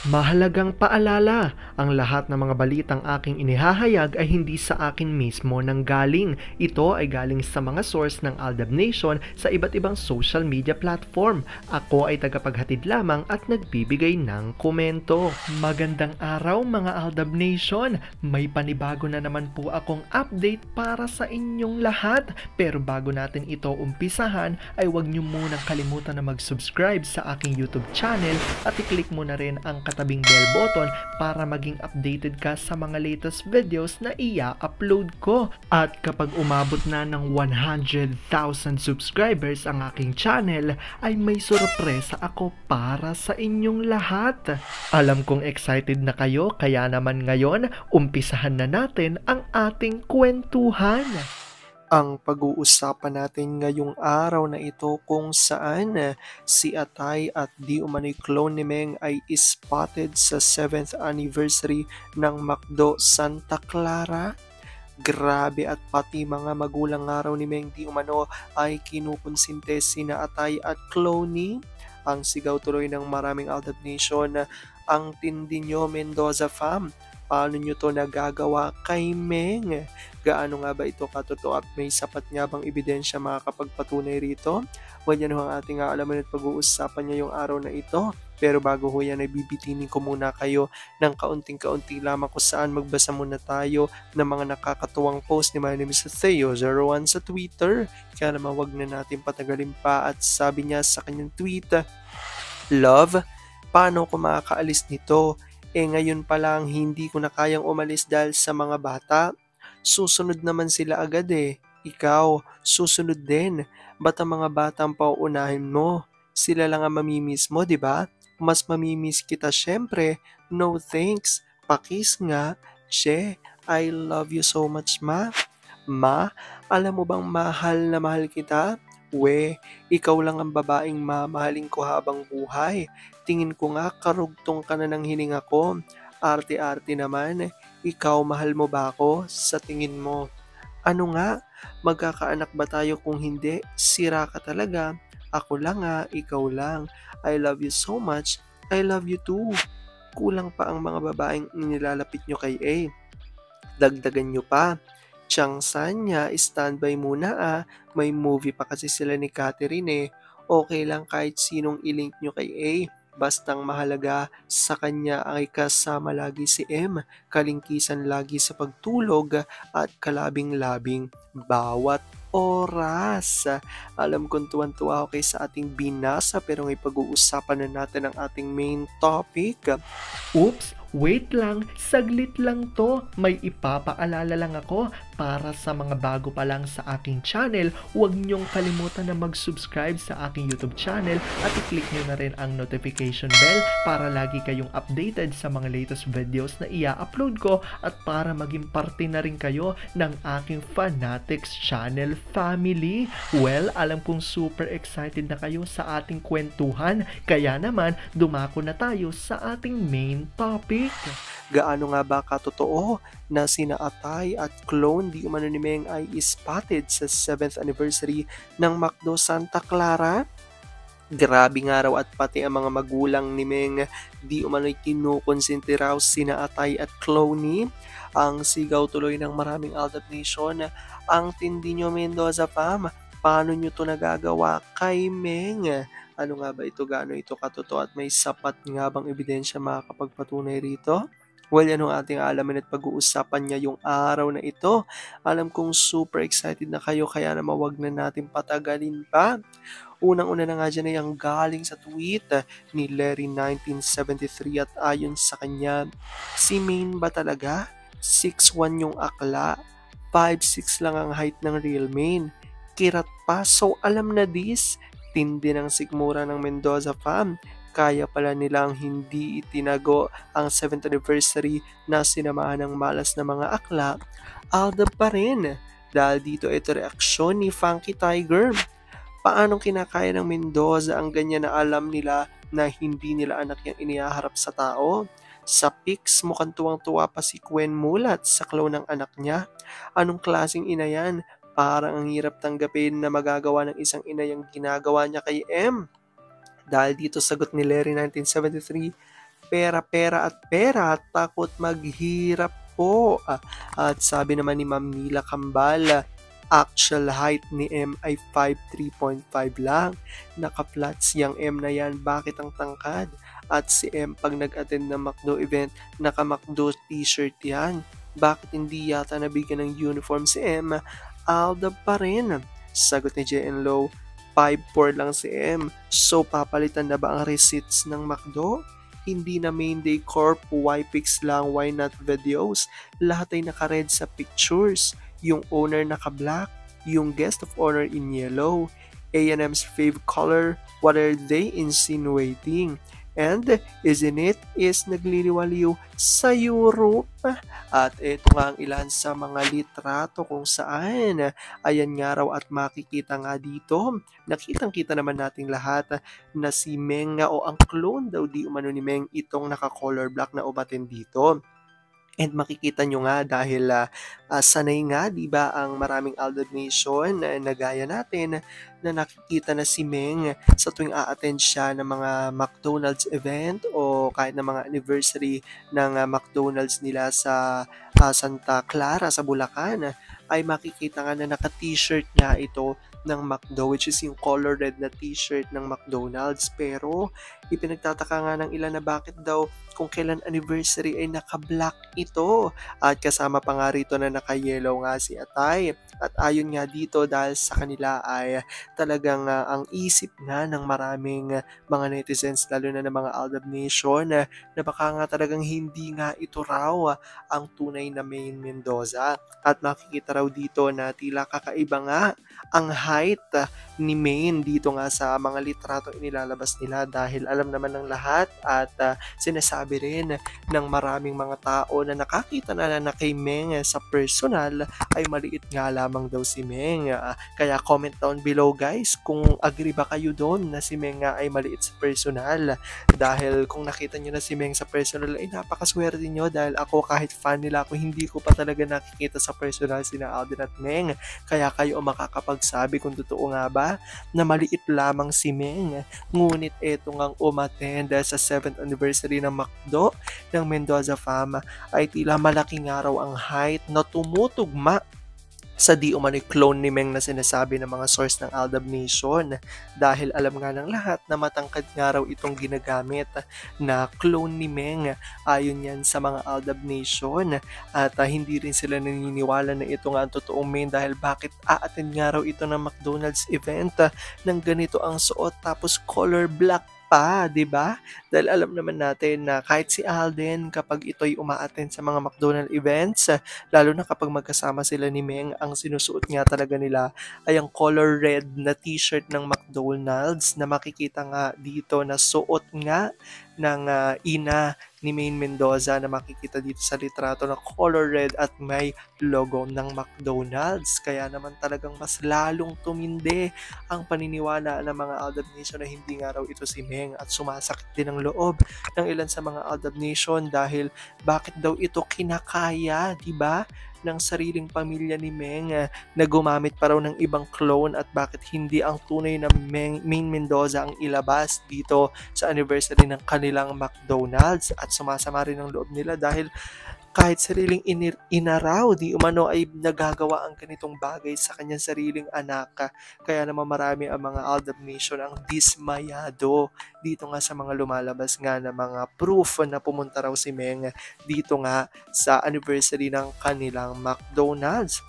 Mahalagang paalala, ang lahat ng mga balitang aking inihahayag ay hindi sa akin mismo nanggaling. Ito ay galing sa mga source ng Aldab Nation sa iba't ibang social media platform. Ako ay tagapaghatid lamang at nagbibigay ng komento. Magandang araw mga Aldab Nation! May panibago na naman po akong update para sa inyong lahat. Pero bago natin ito umpisahan ay huwag niyo munang kalimutan na mag-subscribe sa aking YouTube channel at i-click mo na rin ang katabing bell button para maging updated ka sa mga latest videos na i-upload ko. At kapag umabot na ng 100,000 subscribers ang aking channel, ay may sorpresa ako para sa inyong lahat. Alam kong excited na kayo, kaya naman ngayon, umpisahan na natin ang ating kwentuhan. Ang pag-uusapan natin ngayong araw na ito kung saan si Atay at di umano'y clone ni Meng ay spotted sa 7th anniversary ng McDo Santa Clara. Grabe, at pati mga magulang araw ni Meng di umano ay kinukonsinte sina Atay at Cloney. Ang sigaw tuloy ng maraming Aldab Nation, ang tindi nyo Mendoza fam. Paano nyo to nagagawa kay Meng? Gaano nga ba ito katotoo at may sapat nga bang ebidensya makakapagpatunay rito? Well, yan ho ang ating aalaman at pag-uusapan niya yung araw na ito. Pero bago ho yan ay bibitinin ko muna kayo ng kaunting-kaunti lamang kung saan magbasa muna tayo ng mga nakakatuwang post ni My name is Theo01 sa Twitter. Kaya naman wag na natin patagalin pa, at sabi niya sa kanyang tweet, "Love, paano ko makakaalis nito? Ngayon pa lang hindi ko na kayang umalis dahil sa mga bata. Susunod naman sila agad eh. Ikaw, susunod din. Ba't ang mga bata ang pauunahin mo? Sila lang ang mamimiss mo, di ba? Mas mamimiss kita syempre. No thanks. Pakis nga. Che, I love you so much, ma. Ma, alam mo bang mahal na mahal kita? We, ikaw lang ang babaeng mamahalin ko habang buhay. Tingin ko nga karugtong ka na ng hininga ko. Arte-arte naman. Ikaw, mahal mo ba ako? Sa tingin mo. Ano nga? Magkakaanak ba tayo kung hindi? Sira ka talaga. Ako lang nga, ikaw lang. I love you so much. I love you too. Kulang pa ang mga babaeng nilalapit nyo kay A. Dagdagan nyo pa. Changsan niya, standby muna ah. May movie pa kasi sila ni Catherine eh. Okay lang kahit sinong ilink nyo kay A. Bastang mahalaga sa kanya ay kasama lagi si M. Kalingkisan lagi sa pagtulog at kalabing-labing bawat oras. Alam kong tuwan-tuwa ako kay sa ating binasa, pero ngay pag-uusapan na natin ang ating main topic. Oops! Wait lang, saglit lang to. May ipapaalala lang ako para sa mga bago pa lang sa aking channel. Huwag niyong kalimutan na mag-subscribe sa aking YouTube channel at i-click niyo na rin ang notification bell para lagi kayong updated sa mga latest videos na i-upload ko at para maging parte na rin kayo ng aking Fanatics channel family. Well, alam kong super excited na kayo sa ating kwentuhan, kaya naman dumako na tayo sa ating main topic. Gaano nga ba katotoo na sina Atay at clone di umano ni Meng ay spotted sa 7th anniversary ng McDo Santa Clara? Grabe nga raw, at pati ang mga magulang ni Meng di umano'y kinukonsente raw sina Atay at Cloney. Ang sigaw tuloy ng maraming Aldab Nation, ang tindi nyo Mendoza fam, paano nyo to nagagawa kay Meng? Ano nga ba ito, gaano ito katotoo at may sapat nga bang ebidensya makakapagpatunay rito? Well, yan ang ating alamin at pag-uusapan niya yung araw na ito. Alam kong super excited na kayo, kaya naman wag na natin patagalin pa. Unang-una na nga dyan ay ang galing sa tweet ni Larry 1973, at ayon sa kanya, si Maine ba talaga? 6'1 yung akla, 5'6 lang ang height ng real Maine. Kirat pa, so alam na this. Tindi ng sikmura ng Mendoza fam. Kaya pala nilang hindi itinago ang 7th anniversary na sinamahan ng malas na mga akla. Aldab pa rin. Dahil dito ito reaksyon ni Funky Tiger. Paanong kinakaya ng Mendoza ang ganyan na alam nila na hindi nila anak yung inihaharap sa tao? Sa pics, mukhang tuwang-tuwa pa si Gwen Mulat sa clone ng anak niya. Anong klaseng ina yan? Parang ang hirap tanggapin na magagawa ng isang ina yung ginagawa niya kay M. Dahil dito sagot ni Larry 1973, pera-pera at pera, takot maghirap po. At sabi naman ni Ma'am Mila Kambal, actual height ni M ay 5'3.5 lang. Naka-flats yang M na yan, bakit ang tangkad? At si M pag nag-attend ng McDo event, naka-McDo t-shirt yan. Bakit hindi yata nabigyan ng uniform si M? Alda pa rin. Sagot ni JN Low, 5'4 lang si M. So papalitan na ba ang receipts ng McDo? Hindi na main day corp, why pics lang, why not videos? Lahat ay naka-red sa pictures. Yung owner naka-black, yung guest of honor in yellow. A&M's fave color, what are they insinuating? And isn't it is nagliliwaliw sa Europe? At ito nga ang ilan sa mga litrato kung saan ayan nga raw at makikita nga dito. Nakitang-kita naman nating lahat na si Meng nga o ang clone daw di umano ni Meng itong naka-color black na ubatin dito. And makikita nyo nga dahil sanay nga, di ba, ang maraming Aldab Nation na gaya natin na nakikita na si Meng sa tuwing a-attend siya ng mga McDonald's event o kahit na mga anniversary ng McDonald's nila sa Santa Clara sa Bulacan, ay makikita nga na naka-t-shirt nga ito ng McDo, which is yung color red na t-shirt ng McDonald's. Pero ipinagtataka nga ng ilan na bakit daw kung kailan anniversary ay naka-black ito. At kasama pa nga rito na naka-yellow nga si Atay. At ayon nga dito dahil sa kanila ay talagang ang isip nga ng maraming mga netizens lalo na ng mga Aldab Nation na baka nga talagang hindi nga ito raw ang tunay na Main Mendoza. At makikita raw dito na tila kakaiba nga ang height ni Main dito nga sa mga litrato inilalabas nila dahil alam naman ng lahat at sinasabi rin ng maraming mga tao na nakakita na kay Meng sa personal ay maliit nga lamang daw si Meng. Kaya comment down below guys kung agree ba kayo doon na si Meng ay maliit sa personal. Dahil kung nakita nyo na si Meng sa personal ay napakaswerte nyo dahil ako kahit fan nila ako hindi ko pa talaga nakikita sa personal sina Alden at Meng. Kaya kayo makakapagsabi kung totoo nga ba na maliit lamang si Meng. Ngunit eto ngang umattend sa 7th anniversary ng McDo ng Mendoza Fam ay tila malaking araw ang height na tumutugma sa di umano'y clone ni Meng na sinasabi ng mga source ng Aldab Nation dahil alam nga ng lahat na matangkad nga raw itong ginagamit na clone ni Meng ayon yan sa mga Aldab Nation at hindi rin sila naniniwala na ito nga ang totoong Meng dahil bakit a-attend nga raw ito ng McDonald's event ng ganito ang suot tapos color black pa, 'di ba? Dahil alam naman natin na kahit si Alden kapag ito'y uma-attend sa mga McDonald's events, lalo na kapag magkasama sila ni Meng, ang sinusuot nga talaga nila ay ang color red na t-shirt ng McDonald's na makikita nga dito na suot nga ng ina ni Main Mendoza na makikita dito sa litrato na color red at may logo ng McDonald's. Kaya naman talagang mas lalong tumindi ang paniniwala ng mga Aldab Nation na hindi nga raw ito si Meng at sumasakit din ang loob ng ilan sa mga Aldab Nation dahil bakit daw ito kinakaya, di ba? Ng sariling pamilya ni Meng na gumamit pa raw ng ibang clone at bakit hindi ang tunay na Main Mendoza ang ilabas dito sa anniversary ng kanilang McDonald's at sumasama rin ang loob nila dahil kahit sariling inaraw di umano ay nagagawa ang ganitong bagay sa kanyang sariling anak. Kaya naman marami ang mga Aldab Nation ang dismayado dito nga sa mga lumalabas nga na mga proof na pumunta raw si Meng dito nga sa anniversary ng kanilang McDonald's.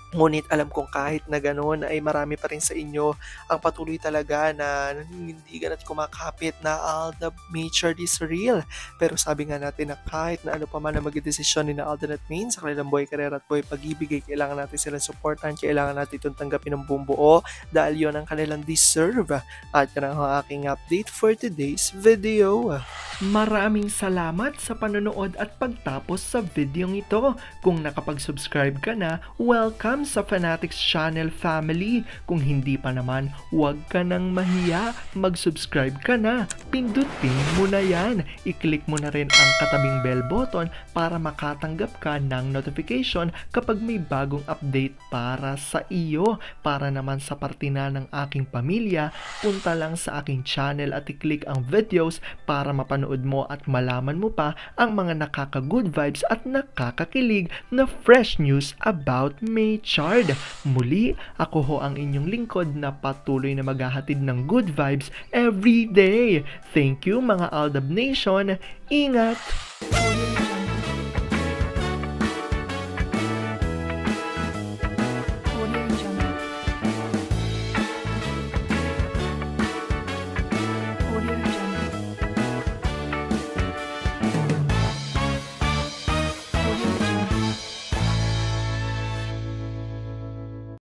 Ngunit alam kong kahit na ganoon ay marami pa rin sa inyo ang patuloy talaga na naninindigan at kumakapit na Aldab Nature is real. Pero sabi nga natin na kahit na ano pa man ang maging desisyon ni na Alden at Main sa kanilang buhay, karera at buhay pag-ibig ay kailangan natin silang supportan, kailangan natin itong tanggapin ng buong buo dahil yon ang kanilang deserve. At yan ang aking update for today's video. Maraming salamat sa panonood at pagtapos sa videong ito. Kung nakapag-subscribe ka na, welcome sa Fanatics Channel family. Kung hindi pa naman, huwag ka nang mahiya. Mag-subscribe ka na. Pindutin mo na yan. I-click mo na rin ang katabing bell button para makatanggap ka ng notification kapag may bagong update para sa iyo. Para naman sa parte na ng aking pamilya, punta lang sa aking channel at i-click ang videos para mapanood mapanood mo at malaman mo pa ang mga nakaka-good vibes at nakakakilig na fresh news about Maychard. Muli, ako ho ang inyong lingkod na patuloy na maghahatid ng good vibes every day. Thank you mga Aldab Nation. Ingat!